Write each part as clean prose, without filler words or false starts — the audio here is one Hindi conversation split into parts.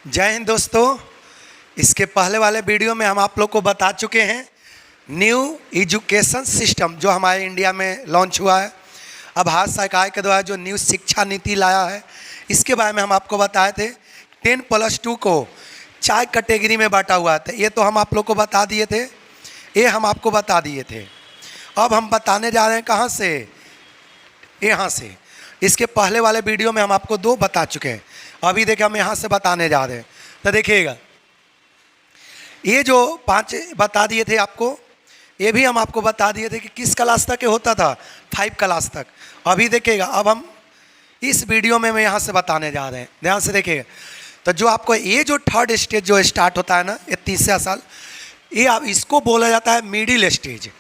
जय हिंद दोस्तों। इसके पहले वाले वीडियो में हम आप लोग को बता चुके हैं न्यू एजुकेशन सिस्टम जो हमारे इंडिया में लॉन्च हुआ है। अब भारत सरकार के द्वारा जो न्यू शिक्षा नीति लाया है इसके बारे में हम आपको बताए थे। 10+2 को 4 कैटेगरी में बांटा हुआ था। ये तो हम आप लोग को बता दिए थे, ये हम आपको बता दिए थे। अब हम बताने जा रहे हैं कहाँ से, यहाँ से। इसके पहले वाले वीडियो में हम आपको 2 बता चुके हैं। अभी देखिए हम यहाँ से बताने जा रहे हैं। तो देखिएगा ये जो 5 बता दिए थे आपको, ये भी हम आपको बता दिए थे कि किस क्लास तक ये होता था, 5 क्लास तक। अभी देखिएगा अब हम इस वीडियो में यहाँ से बताने जा रहे हैं। ध्यान से देखिएगा। तो जो आपको ये जो 3rd स्टेज जो स्टार्ट होता है ना, ये तीसरा साल, ये आप इसको बोला जाता है मिडिल स्टेज।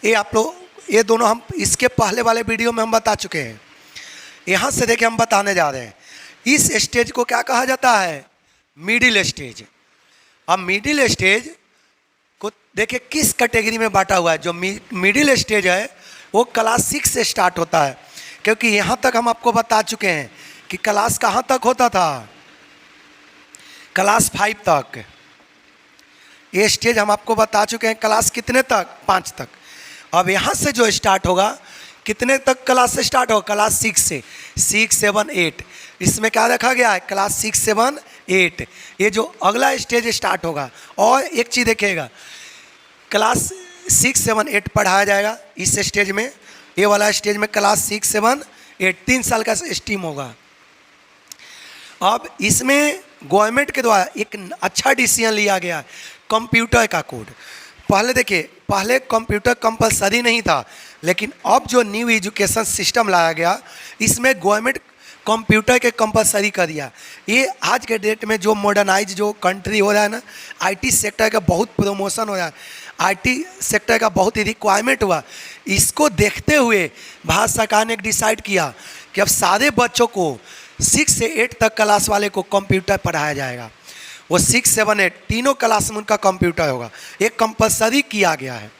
ये आप लोग ये दोनों हम इसके पहले वाले वीडियो में हम बता चुके हैं। यहाँ से देखिए हम बताने जा रहे हैं इस स्टेज को क्या कहा जाता है, मिडिल स्टेज। अब मिडिल स्टेज को देखिए किस कैटेगरी में बांटा हुआ है। जो मिडिल स्टेज है वो क्लास 6 से स्टार्ट होता है, क्योंकि यहाँ तक हम आपको बता चुके हैं कि क्लास कहाँ तक होता था, क्लास 5 तक। ये स्टेज हम आपको बता चुके हैं क्लास कितने तक, 5 तक। अब यहाँ से जो स्टार्ट होगा, कितने तक क्लास से स्टार्ट होगा, क्लास 6 से, 6, 7, 8। इसमें क्या रखा गया है, क्लास 6, 7, 8। ये जो अगला स्टेज स्टार्ट होगा। और एक चीज़ देखिएगा, क्लास 6, 7, 8 पढ़ाया जाएगा इस स्टेज में। ये वाला स्टेज में क्लास 6, 7, 8 3 साल का स्ट्रीम होगा। अब इसमें गवर्नमेंट के द्वारा एक अच्छा डिसीजन लिया गया है, कंप्यूटर का कोड। पहले देखिए, पहले कंप्यूटर कंपलसरी नहीं था, लेकिन अब जो न्यू एजुकेशन सिस्टम लाया गया इसमें गवर्नमेंट कंप्यूटर के कंपलसरी कर दिया। ये आज के डेट में जो मॉडर्नाइज जो कंट्री हो रहा है ना, आईटी सेक्टर का बहुत प्रमोशन हो रहा है, आईटी सेक्टर का बहुत ही रिक्वायरमेंट हुआ। इसको देखते हुए भारत सरकार ने डिसाइड किया कि अब सारे बच्चों को 6 से 8 तक क्लास वाले को कंप्यूटर पढ़ाया जाएगा। वो 6, 7, 8 तीनों क्लास में उनका कंप्यूटर होगा। ये कंपलसरी किया गया है।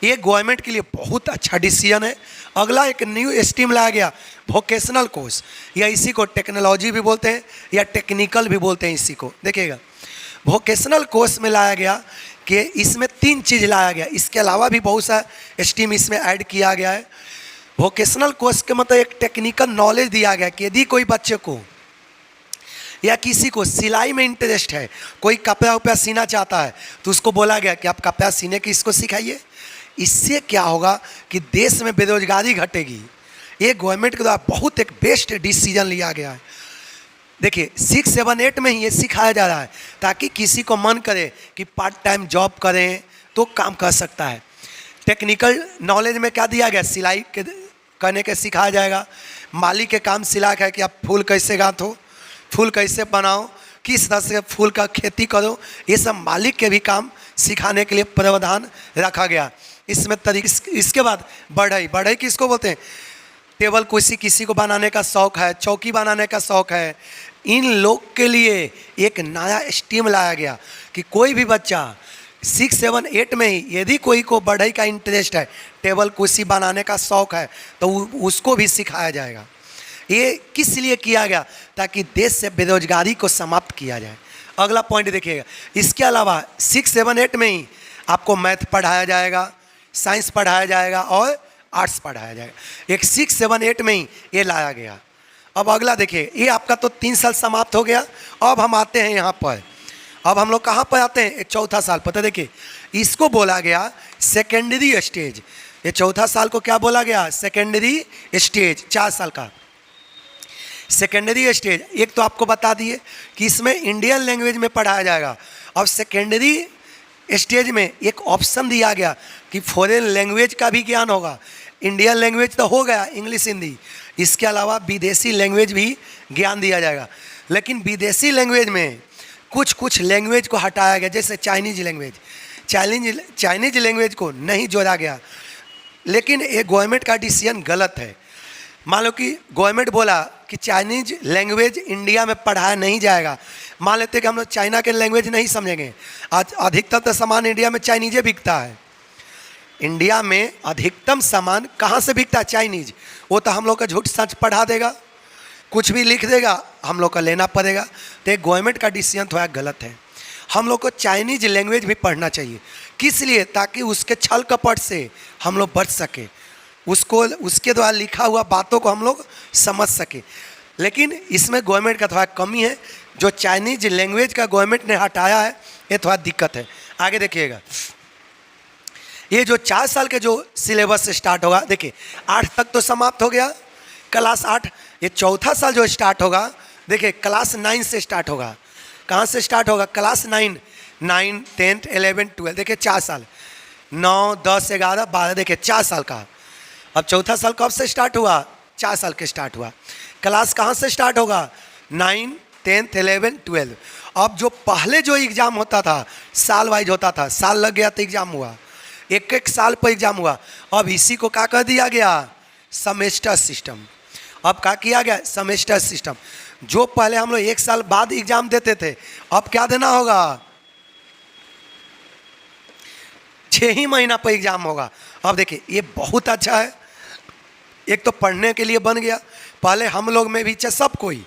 ये गवर्नमेंट के लिए बहुत अच्छा डिसीजन है। अगला एक न्यू स्ट्रीम लाया गया, वोकेशनल कोर्स, या इसी को टेक्नोलॉजी भी बोलते हैं या टेक्निकल भी बोलते हैं। इसी को देखिएगा, वोकेशनल कोर्स में लाया गया कि इसमें 3 चीज़ लाया गया। इसके अलावा भी बहुत सा स्ट्रीम इसमें ऐड किया गया है। वोकेशनल कोर्स के मतलब एक टेक्निकल नॉलेज दिया गया कि यदि कोई बच्चे को या किसी को सिलाई में इंटरेस्ट है, कोई कपड़ा उपड़ा सीना चाहता है, तो उसको बोला गया कि आप कपड़ा सीने की इसको सिखाइए। इससे क्या होगा कि देश में बेरोजगारी घटेगी। ये गवर्नमेंट के द्वारा बहुत एक बेस्ट डिसीजन लिया गया है। देखिए 6, 7, 8 में ही ये सिखाया जा रहा है, ताकि किसी को मन करे कि पार्ट टाइम जॉब करें तो काम कर सकता है। टेक्निकल नॉलेज में क्या दिया गया, सिलाई के करने के सिखाया जाएगा। माली के काम सिला है कि आप फूल कैसे गाँथो, फूल कैसे बनाओ, किस तरह से फूल का खेती करो, ये सब मालिक के भी काम सिखाने के लिए प्रावधान रखा गया। इसमें इसके बाद बढ़ई, बढ़ई किसको बोलते हैं, टेबल कुर्सी किसी को बनाने का शौक़ है, चौकी बनाने का शौक़ है, इन लोग के लिए एक नया स्ट्रीम लाया गया कि कोई भी बच्चा 6, 7, 8 में ही यदि कोई को बढ़ई का इंटरेस्ट है, टेबल कुर्सी बनाने का शौक़ है, तो उसको भी सिखाया जाएगा। ये किस लिए किया गया, ताकि देश से बेरोजगारी को समाप्त किया जाए। अगला पॉइंट देखिएगा, इसके अलावा 6, 7, 8 में ही आपको मैथ पढ़ाया जाएगा, साइंस पढ़ाया जाएगा और आर्ट्स पढ़ाया जाएगा। एक 6, 7, 8 में ही ये लाया गया। अब अगला देखिए, ये आपका तो 3 साल समाप्त हो गया। अब हम आते हैं यहाँ पर, अब हम लोग कहाँ पर आते हैं, 4था साल। पता देखिए, इसको बोला गया सेकेंडरी स्टेज। ये 4था साल को क्या बोला गया, सेकेंडरी स्टेज, 4 साल का सेकेंडरी स्टेज। एक तो आपको बता दिए कि इसमें इंडियन लैंग्वेज में पढ़ाया जाएगा। अब सेकेंडरी स्टेज में एक ऑप्शन दिया गया कि फॉरेन लैंग्वेज का भी ज्ञान होगा। इंडियन लैंग्वेज तो हो गया, इंग्लिश हिंदी, इसके अलावा विदेशी लैंग्वेज भी ज्ञान दिया जाएगा। लेकिन विदेशी लैंग्वेज में कुछ लैंग्वेज को हटाया गया, जैसे चाइनीज लैंग्वेज, चाइनीज लैंग्वेज को नहीं जोड़ा गया। लेकिन ये गवर्नमेंट का डिसीजन गलत है। मान लो कि गवर्नमेंट बोला कि चाइनीज लैंग्वेज इंडिया में पढ़ाया नहीं जाएगा। मान लेते कि हम लोग चाइना के लैंग्वेज नहीं समझेंगे। आज अधिकतर तो सामान इंडिया में चाइनीजे बिकता है। इंडिया में अधिकतम सामान कहाँ से बिकता है, चाइनीज। वो तो हम लोग का झूठ सच पढ़ा देगा। कुछ भी लिख देगा, हम लोग का लेना पड़ेगा। तो एक गवर्नमेंट का डिसीजन थोड़ा गलत है। हम लोग को चाइनीज लैंग्वेज भी पढ़ना चाहिए, किस लिए? ताकि उसके छल कपट से हम लोग बच सके, उसको उसके द्वारा लिखा हुआ बातों को हम लोग समझ सके। लेकिन इसमें गवर्नमेंट का थोड़ा कमी है, जो चाइनीज लैंग्वेज का गवर्नमेंट ने हटाया है, ये थोड़ा दिक्कत है। आगे देखिएगा, ये जो 4 साल के जो सिलेबस से स्टार्ट होगा, देखिए 8 तक तो समाप्त हो गया, क्लास 8। ये चौथा साल जो स्टार्ट होगा, देखिए क्लास 9 से स्टार्ट होगा। कहाँ से स्टार्ट होगा? क्लास 9, 9, 10, 11, 12, देखिए 4 साल, 9, 10, 11, 12, देखिए 4 साल का। अब चौथा साल कब से स्टार्ट हुआ? 4 साल के स्टार्ट हुआ। क्लास कहाँ से स्टार्ट होगा? 9, 10, 11, 12। अब जो पहले जो एग्ज़ाम होता था, साल वाइज होता था, साल लग गया तो एग्ज़ाम हुआ, एक एक साल पर एग्ज़ाम हुआ। अब इसी को क्या कर दिया गया? Semester system. अब क्या किया गया? Semester system. जो पहले हम लोग 1 साल बाद एग्ज़ाम देते थे, अब क्या देना होगा? 6 ही महीना पर एग्ज़ाम होगा। अब देखिए ये बहुत अच्छा है, एक तो पढ़ने के लिए बन गया। पहले हम लोग में भी सब कोई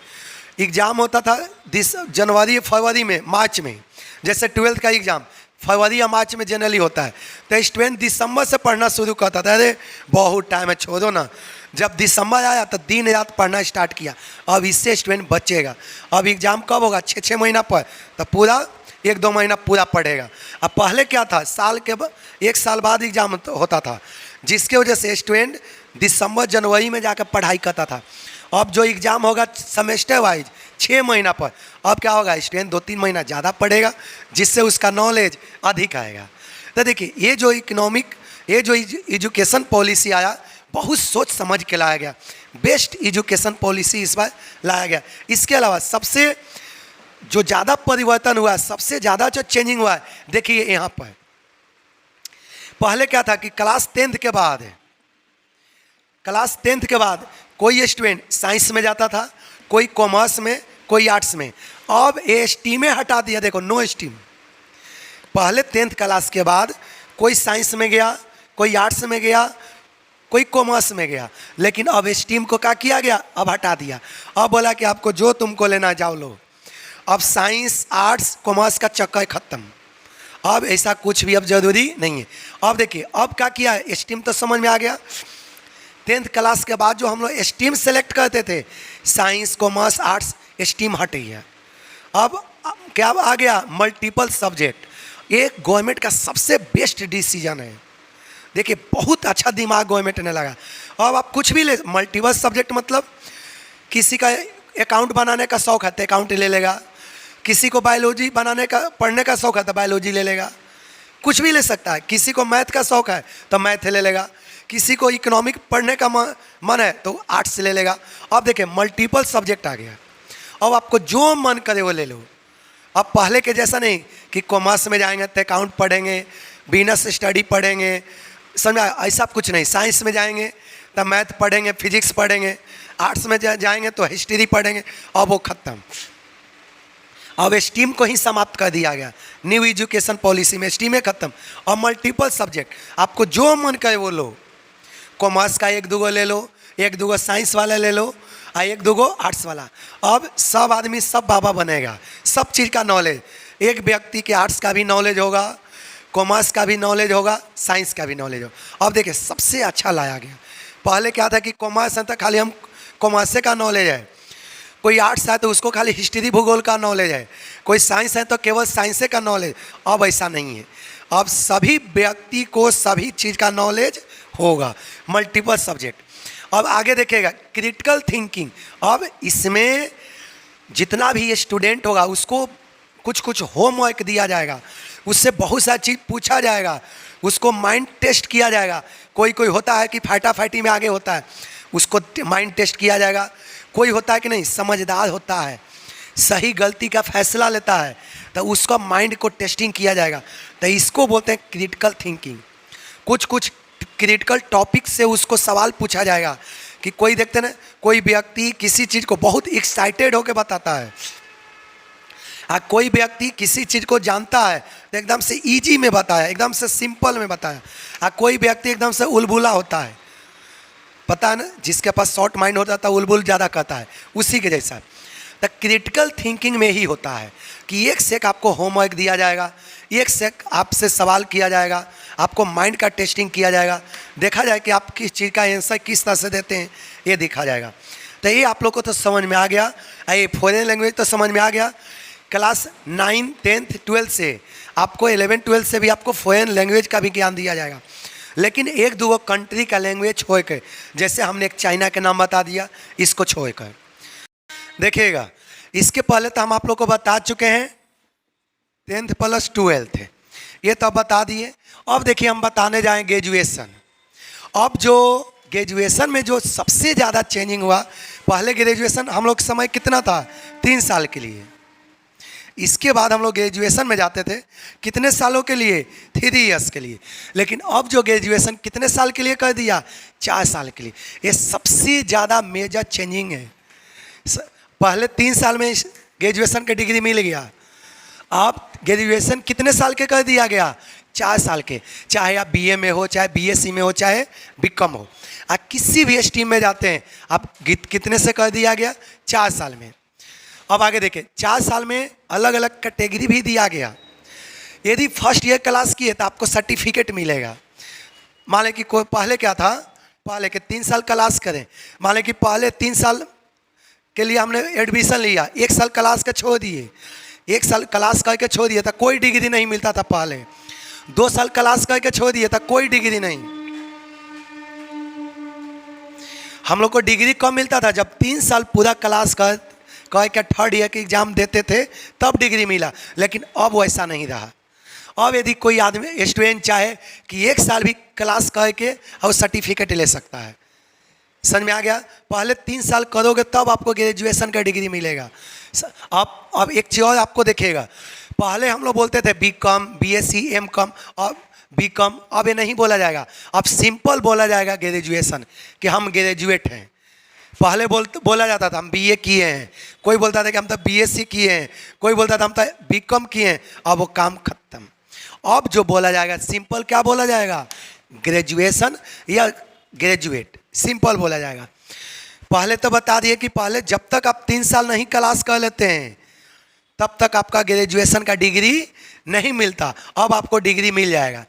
एग्ज़ाम होता था जनवरी, फरवरी में, मार्च में, जैसे 12th का एग्ज़ाम फरवरी या मार्च में जनरली होता है। तो स्टूडेंट दिसंबर से पढ़ना शुरू करता था, अरे बहुत टाइम है छोड़ो ना। जब दिसंबर आया तो दिन रात पढ़ना स्टार्ट किया। अब इससे स्टूडेंट बचेगा। अब एग्ज़ाम कब होगा? 6 महीना पर, तो पूरा 1-2 महीना पूरा पढ़ेगा। अब पहले क्या था? साल के 1 साल बाद एग्ज़ाम होता था, जिसके वजह से स्टूडेंट दिसंबर जनवरी में जाकर पढ़ाई करता था। अब जो एग्ज़ाम होगा सेमेस्टर वाइज 6 महीना पर, अब क्या होगा? स्टूडेंट 2-3 महीना ज़्यादा पढ़ेगा, जिससे उसका नॉलेज अधिक आएगा। तो देखिए ये जो ये जो एजुकेशन पॉलिसी आया, बहुत सोच समझ के लाया गया। बेस्ट एजुकेशन पॉलिसी इस बार लाया गया। इसके अलावा सबसे जो ज़्यादा परिवर्तन हुआ, सबसे ज़्यादा जो चेंजिंग हुआ है, देखिए यहाँ पर पहले क्या था कि क्लास 10th के बाद कोई स्टूडेंट साइंस में जाता था, कोई कॉमर्स में, कोई आर्ट्स में। अब ये स्ट्रीमें हटा दिया, देखो नो स्ट्रीम। पहले 10th क्लास के बाद कोई साइंस में गया, कोई आर्ट्स में गया, कोई कॉमर्स में गया, लेकिन अब स्ट्रीम को क्या किया गया? अब हटा दिया। अब बोला कि आपको जो तुमको लेना जाओ लो। अब साइंस, आर्ट्स, कॉमर्स का चक्कर खत्म। अब ऐसा कुछ भी अब जरूरी नहीं है। अब देखिए अब क्या किया है? स्ट्रीम तो समझ में आ गया। 10th क्लास के बाद जो हम लोग स्ट्रीम सेलेक्ट करते थे, साइंस, कॉमर्स, आर्ट्स, स्ट्रीम हट गई है। अब क्या आ गया? Multiple subject. ये गवर्नमेंट का सबसे बेस्ट डिसीजन है। देखिए बहुत अच्छा दिमाग गवर्नमेंट ने लगा। अब आप कुछ भी ले, मल्टीपल सब्जेक्ट मतलब किसी का अकाउंट बनाने का शौक है तो अकाउंट ले लेगा, किसी को बायोलॉजी पढ़ने का शौक है तो बायोलॉजी ले लेगा, कुछ भी ले सकता है। किसी को मैथ का शौक है तो मैथ ले लेगा, किसी को इकोनॉमिक पढ़ने का मन है तो आर्ट्स ले लेगा। अब देखिए मल्टीपल सब्जेक्ट आ गया। अब आपको जो मन करे वो ले लो। अब पहले के जैसा नहीं कि कॉमर्स में जाएंगे तो अकाउंट पढ़ेंगे, बिजनेस स्टडी पढ़ेंगे, समझा? ऐसा कुछ नहीं। साइंस में जाएंगे तो मैथ पढ़ेंगे, फिजिक्स पढ़ेंगे, आर्ट्स में जाएंगे तो हिस्ट्री पढ़ेंगे। अब वो खत्म। अब स्ट्रीम को ही समाप्त कर दिया गया। न्यू एजुकेशन पॉलिसी में स्ट्रीमें खत्म और मल्टीपल सब्जेक्ट, आपको जो मन करे वो लो। कॉमर्स का 1-2 ले लो, 1-2 साइंस वाला ले लो और 1-2 आर्ट्स वाला। अब सब आदमी सब बाबा बनेगा, सब चीज़ का नॉलेज। एक व्यक्ति के आर्ट्स का भी नॉलेज होगा, कॉमर्स का भी नॉलेज होगा, साइंस का भी नॉलेज होगा। अब देखिए सबसे अच्छा लाया गया। पहले क्या था कि कॉमर्स है तो खाली हम कॉमर्स का नॉलेज है, कोई आर्ट्स है तो उसको खाली हिस्ट्री भूगोल का नॉलेज है, कोई साइंस है तो केवल साइंस का नॉलेज। अब ऐसा नहीं है। अब सभी व्यक्ति को सभी चीज़ का नॉलेज होगा, मल्टीपल सब्जेक्ट। अब आगे देखिएगा क्रिटिकल थिंकिंग। अब इसमें जितना भी ये स्टूडेंट होगा उसको कुछ कुछ होमवर्क दिया जाएगा, उससे बहुत सारी चीज़ पूछा जाएगा, उसको माइंड टेस्ट किया जाएगा। कोई कोई होता है कि फाइटाफाइटी में आगे होता है, उसको माइंड टेस्ट किया जाएगा। कोई होता है कि नहीं समझदार होता है, सही गलती का फैसला लेता है, तो उसका माइंड को टेस्टिंग किया जाएगा। तो इसको बोलते हैं क्रिटिकल थिंकिंग। कुछ कुछ क्रिटिकल टॉपिक से उसको सवाल पूछा जाएगा कि कोई देखते ना, कोई व्यक्ति किसी चीज़ को बहुत एक्साइटेड होकर बताता है, कोई व्यक्ति किसी चीज़ को जानता है तो एकदम से इजी में बताया, एकदम से सिंपल में बताया, कोई व्यक्ति एकदम से उलबुला होता है। पता है ना, जिसके पास शॉर्ट माइंड होता था उलबुल ज़्यादा कहता है, उसी के जैसा। तो क्रिटिकल थिंकिंग में ही होता है कि एक से एक आपको होमवर्क दिया जाएगा, एक से एक आपसे सवाल किया जाएगा, आपको माइंड का टेस्टिंग किया जाएगा, देखा जाए कि आप किस चीज़ का आंसर किस तरह से देते हैं, ये देखा जाएगा। तो ये आप लोग को तो समझ में आ गया, ये फॉरेन लैंग्वेज तो समझ में आ गया। क्लास 9, 10, 12 से आपको 11, 12 से भी आपको फॉरेन लैंग्वेज का भी ज्ञान दिया जाएगा, लेकिन एक दो कंट्री का लैंग्वेज छोड़ कर, जैसे हमने एक चाइना के नाम बता दिया, इसको छोड़ कर देखिएगा। इसके पहले तो हम आप लोग को बता चुके हैं 10th + 12th है, ये तो बता दिए। अब देखिए हम बताने जाएं ग्रेजुएशन। अब जो ग्रेजुएशन में जो सबसे ज़्यादा चेंजिंग हुआ, पहले ग्रेजुएशन हम लोग समय कितना था, 3 साल के लिए। इसके बाद हम लोग ग्रेजुएशन में जाते थे कितने सालों के लिए, 3 इयर्स के लिए। लेकिन अब जो ग्रेजुएशन कितने साल के लिए कर दिया, 4 साल के लिए। ये सबसे ज़्यादा मेजर चेंजिंग है। पहले 3 साल में ग्रेजुएशन का डिग्री मिल गया, अब ग्रेजुएशन कितने साल के कर दिया गया, 4 साल के। चाहे आप बीए में हो, चाहे बीएससी में हो, चाहे बीकॉम हो, आप किसी भी स्ट्रीम में जाते हैं, आप कितने से कर दिया गया, 4 साल में। अब आगे देखें, 4 साल में अलग अलग कैटेगरी भी दिया गया। यदि फर्स्ट ईयर क्लास की है तो आपको सर्टिफिकेट मिलेगा। मान लें कि कोई पहले क्या था, पहले के 3 साल क्लास करें, मान लें कि पहले 3 साल के लिए हमने एडमिशन लिया, 1 साल क्लास का छोड़ दिए, 1 साल क्लास करके छोड़ दिया था, कोई डिग्री नहीं मिलता था। पहले 2 साल क्लास करके छोड़ दिया था, कोई डिग्री नहीं। हम लोग को डिग्री कब मिलता था, जब 3 साल पूरा क्लास कर के 3rd ईयर के एग्जाम देते थे तब डिग्री मिला। लेकिन अब वैसा नहीं रहा। अब यदि कोई आदमी स्टूडेंट चाहे कि 1 साल भी क्लास करके और सर्टिफिकेट ले सकता है। समझ में आ गया। पहले 3 साल करोगे तब आपको ग्रेजुएशन का डिग्री मिलेगा। अब एक चीज़ और आपको देखेगा, पहले हम लोग बोलते थे बीकॉम, बीएससी, एमकॉम, और बीकॉम अब ये नहीं बोला जाएगा, अब सिंपल बोला जाएगा ग्रेजुएशन, कि हम ग्रेजुएट हैं। पहले बोला जाता था हम बीए किए हैं, कोई बोलता था कि हम तो बीएससी किए हैं, कोई बोलता था हम तो बीकॉम किए हैं। अब वो काम खत्म। अब जो बोला जाएगा सिंपल, क्या बोला जाएगा, ग्रेजुएशन या ग्रेजुएट, सिंपल बोला जाएगा। पहले तो बता दिए कि पहले जब तक आप 3 साल नहीं क्लास कर लेते हैं तब तक आपका ग्रेजुएशन का डिग्री नहीं मिलता। अब आपको डिग्री मिल जाएगा।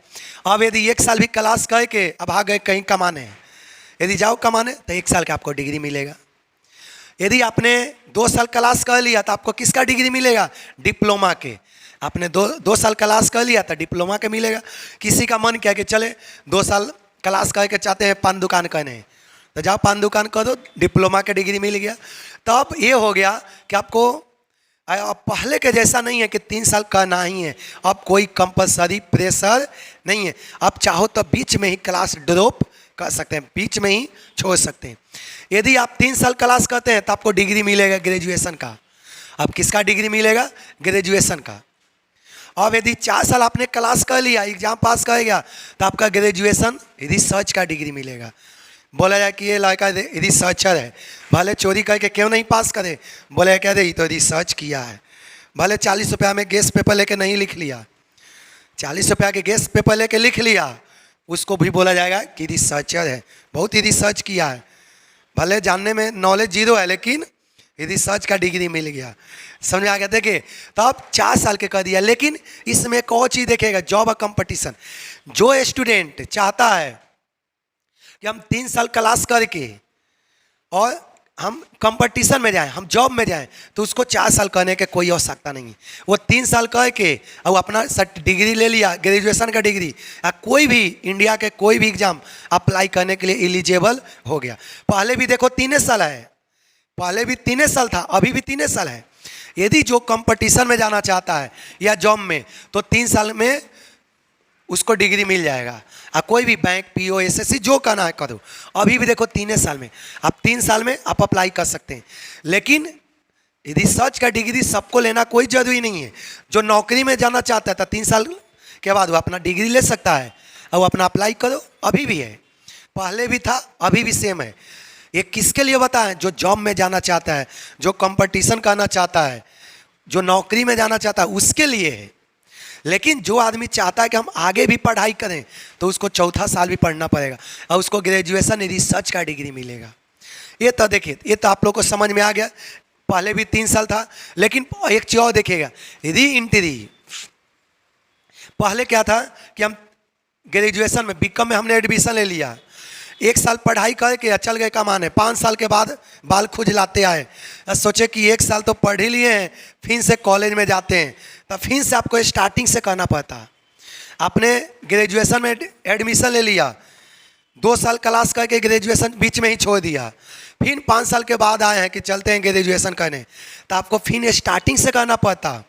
अब यदि 1 साल भी क्लास करके अब आ गए कहीं कमाने, यदि जाओ कमाने तो 1 साल का आपको डिग्री मिलेगा। यदि आपने 2 साल क्लास कर लिया तो आपको किसका डिग्री मिलेगा, डिप्लोमा के। आपने 2 साल क्लास कर लिया तो डिप्लोमा के मिलेगा। किसी का मन क्या कि चले 2 साल क्लास करके चाहते हैं पान दुकान करने, तो जाओ पान दुकान करो, डिप्लोमा का डिग्री मिल गया। तो अब ये हो गया कि आपको अब पहले के जैसा नहीं है कि 3 साल करना ही है। अब कोई कंपलसरी प्रेशर नहीं है। अब चाहो तो बीच में ही क्लास ड्रॉप कर सकते हैं, बीच में ही छोड़ सकते हैं। यदि आप 3 साल क्लास करते हैं तो आपको डिग्री मिलेगा ग्रेजुएशन का। अब किसका डिग्री मिलेगा, ग्रेजुएशन का। अब यदि 4 साल आपने क्लास कर लिया, एग्जाम पास कर गया, तो आपका ग्रेजुएशन रिसर्च का डिग्री मिलेगा। बोला जाए कि ये लड़का रिसर्चर है, भले चोरी करके क्यों नहीं पास करे, बोले कह दे तो रिसर्च किया है। भले 40 रुपया में गेस्ट पेपर लेके नहीं लिख लिया, 40 रुपया के गेस्ट पेपर लेके लिख लिया, उसको भी बोला जाएगा कि रिसर्चर है, बहुत ही रिसर्च किया है। भले जानने में नॉलेज 0 है लेकिन रिसर्च का डिग्री मिल गया। समझ आ गया। देखिए तो अब 4 साल के कर दिया। लेकिन इसमें एक और चीज़ देखेगा, जॉब और कंपटीशन। जो स्टूडेंट चाहता है कि हम 3 साल क्लास करके और हम कंपटीशन में जाएं, हम जॉब में जाएं, तो उसको 4 साल करने के कोई आवश्यकता नहीं है। वो 3 साल करके और अपना डिग्री ले लिया, ग्रेजुएशन का डिग्री, या कोई भी इंडिया के कोई भी एग्जाम अप्लाई करने के लिए एलिजिबल हो गया। पहले भी देखो 3 साल है, पहले भी 3 साल था, अभी भी 3 साल है। यदि जो कंपटीशन में जाना चाहता है या जॉब में, तो 3 साल में उसको डिग्री मिल जाएगा। आप कोई भी बैंक, पीओ, एसएससी जो करना है करो। अभी भी देखो 3 साल में, आप 3 साल में आप अप्लाई कर सकते हैं। लेकिन रिसर्च का डिग्री सबको लेना कोई ज़रूरी नहीं है। जो नौकरी में जाना चाहता है तो 3 साल के बाद वो अपना डिग्री ले सकता है और वो अपना अप्लाई करो। अभी भी है, पहले भी था, अभी भी सेम है। ये किसके लिए बताएं, जो जॉब में जाना चाहता है, जो कंपटीशन करना चाहता है, जो नौकरी में जाना चाहता है, उसके लिए है। लेकिन जो आदमी चाहता है कि हम आगे भी पढ़ाई करें तो उसको चौथा साल भी पढ़ना पड़ेगा और उसको ग्रेजुएशन रिसर्च का डिग्री मिलेगा। ये तो देखिए, ये तो आप लोग को समझ में आ गया। पहले भी 3 साल था, लेकिन एक चीज और देखिएगा, री इंट्री। पहले क्या था कि हम ग्रेजुएशन में बीकॉम में हमने एडमिशन ले लिया, 1 साल पढ़ाई करके चल गए कमाने, 5 साल के बाद बाल खुजलाते आए, सोचे कि 1 साल तो पढ़ ही लिए हैं, फिर से कॉलेज में जाते हैं, तो फिर से आपको स्टार्टिंग से करना पड़ता। आपने ग्रेजुएशन में एडमिशन ले लिया, 2 साल क्लास करके ग्रेजुएशन बीच में ही छोड़ दिया, फिर 5 साल के बाद आए हैं कि चलते हैं ग्रेजुएशन करने, तो आपको फिर स्टार्टिंग से करना पड़ता।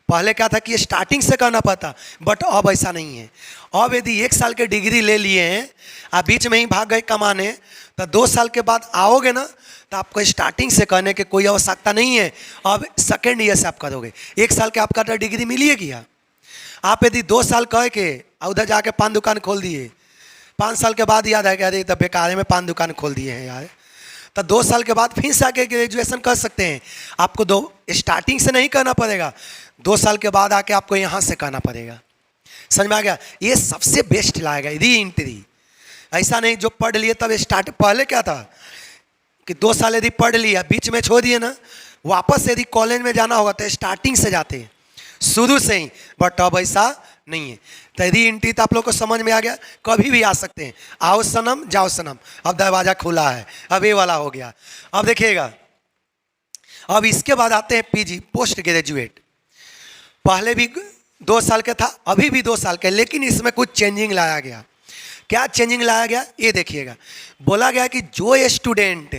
पहले क्या था कि स्टार्टिंग से करना पड़ता, बट अब ऐसा नहीं है। अब यदि 1 साल के डिग्री ले लिए हैं, आप बीच में ही भाग गए कमाने, तो 2 साल के बाद आओगे ना, तो आपको स्टार्टिंग से करने की कोई आवश्यकता नहीं है। अब सेकेंड ईयर से आप करोगे। 1 साल के आपका तो डिग्री मिलिएगी। आप यदि 2 साल कह के उधर जाके पान दुकान खोल दिए, 5 साल के बाद याद है कि अरे तब बेकार में पान दुकान खोल दिए हैं यार, तो 2 साल के बाद फिर से आके ग्रेजुएशन कर सकते हैं। आपको स्टार्टिंग से नहीं करना पड़ेगा, 2 साल के बाद आके आपको यहाँ से करना पड़ेगा। समझ में आ गया? ये सबसे बेस्ट लाएगा री इंट्री। ऐसा नहीं जो पढ़ लिए तब स्टार्ट। पहले क्या था कि 2 साल यदि पढ़ लिया बीच में छोड़ दिए ना, वापस यदि कॉलेज में जाना होगा तो स्टार्टिंग से जाते हैं, शुरू से ही। बट अब ऐसा नहीं है। तो री इंट्री तो आप लोग को समझ में आ गया, कभी भी आ सकते हैं। आओ सनम जाओ सनम, अब दरवाजा खुला है, अब ये वाला हो गया। अब देखिएगा, अब इसके बाद आते हैं पीजी, पोस्ट ग्रेजुएट। पहले भी 2 साल का था, अभी भी 2 साल का, लेकिन इसमें कुछ चेंजिंग लाया गया। क्या चेंजिंग लाया गया ये देखिएगा। बोला गया कि जो स्टूडेंट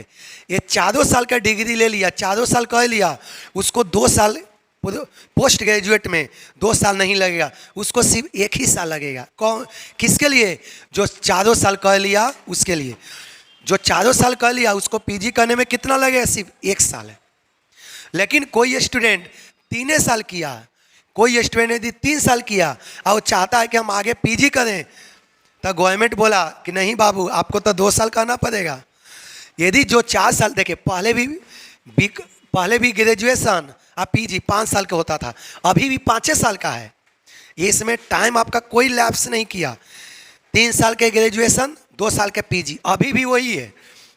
ये 4 साल का डिग्री ले लिया, 4 साल कर लिया, उसको 2 साल पोस्ट ग्रेजुएट में 2 साल नहीं लगेगा, उसको सिर्फ 1 ही साल लगेगा। कौन, किसके लिए? जो 4 साल कर लिया उसके लिए। जो 4 साल कर लिया उसको पीजी करने में कितना लगेगा? सिर्फ 1 साल है। लेकिन कोई स्टूडेंट 3 साल किया, कोई स्टूडेंट यदि 3 साल किया और चाहता है कि हम आगे पीजी करें, तो गवर्नमेंट बोला कि नहीं बाबू, आपको तो 2 साल करना पड़ेगा। यदि जो 4 साल, देखिए पहले भी ग्रेजुएशन और पीजी 5 साल का होता था, अभी भी 5 साल का है। इसमें टाइम आपका कोई लैप्स नहीं किया। 3 साल के ग्रेजुएशन, 2 साल के पीजी, अभी भी वही है,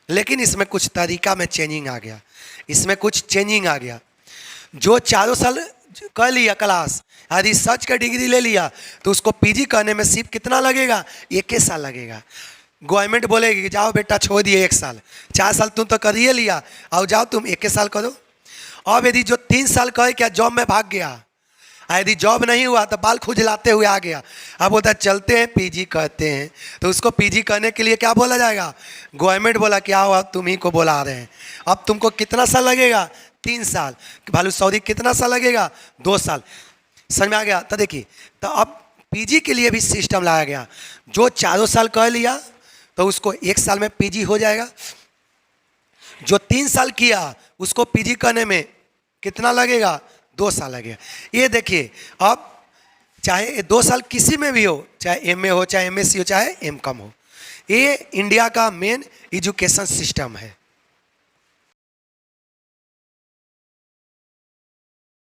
लेकिन इसमें कुछ तरीका में चेंजिंग आ गया। इसमें कुछ चेंजिंग आ गया। जो 4 साल कर लिया क्लास, रिसर्च का डिग्री ले लिया, तो उसको पीजी करने में सिर्फ कितना लगेगा? 1 साल लगेगा। गवर्नमेंट बोलेगी कि जाओ बेटा छोड़ दिए 1 साल, 4 साल तुम तो कर ही लिया, और जाओ तुम 1 साल करो। अब यदि जो 3 साल कहे क्या जॉब में भाग गया, यदि जॉब नहीं हुआ तो बाल खुजलाते हुए आ गया, अब बोलता चलते हैं पीजी करते हैं, तो उसको पीजी करने के लिए क्या बोला जाएगा? गवर्नमेंट बोला क्या हुआ, तुम ही को बुला रहे हैं, अब तुमको कितना साल लगेगा? 3 साल। भालू सॉरी कितना साल लगेगा? 2 साल। समझ में आ गया? तो देखिए, तो अब पीजी के लिए भी सिस्टम लाया गया। जो 4 साल कर लिया तो उसको 1 साल में पीजी हो जाएगा। जो 3 साल किया उसको पीजी करने में कितना लगेगा? 2 साल लगेगा। ये देखिए, अब चाहे 2 साल किसी में भी हो, चाहे एमए हो, चाहे एमएससी हो, चाहे एमकॉम हो, ये इंडिया का मेन एजुकेशन सिस्टम है।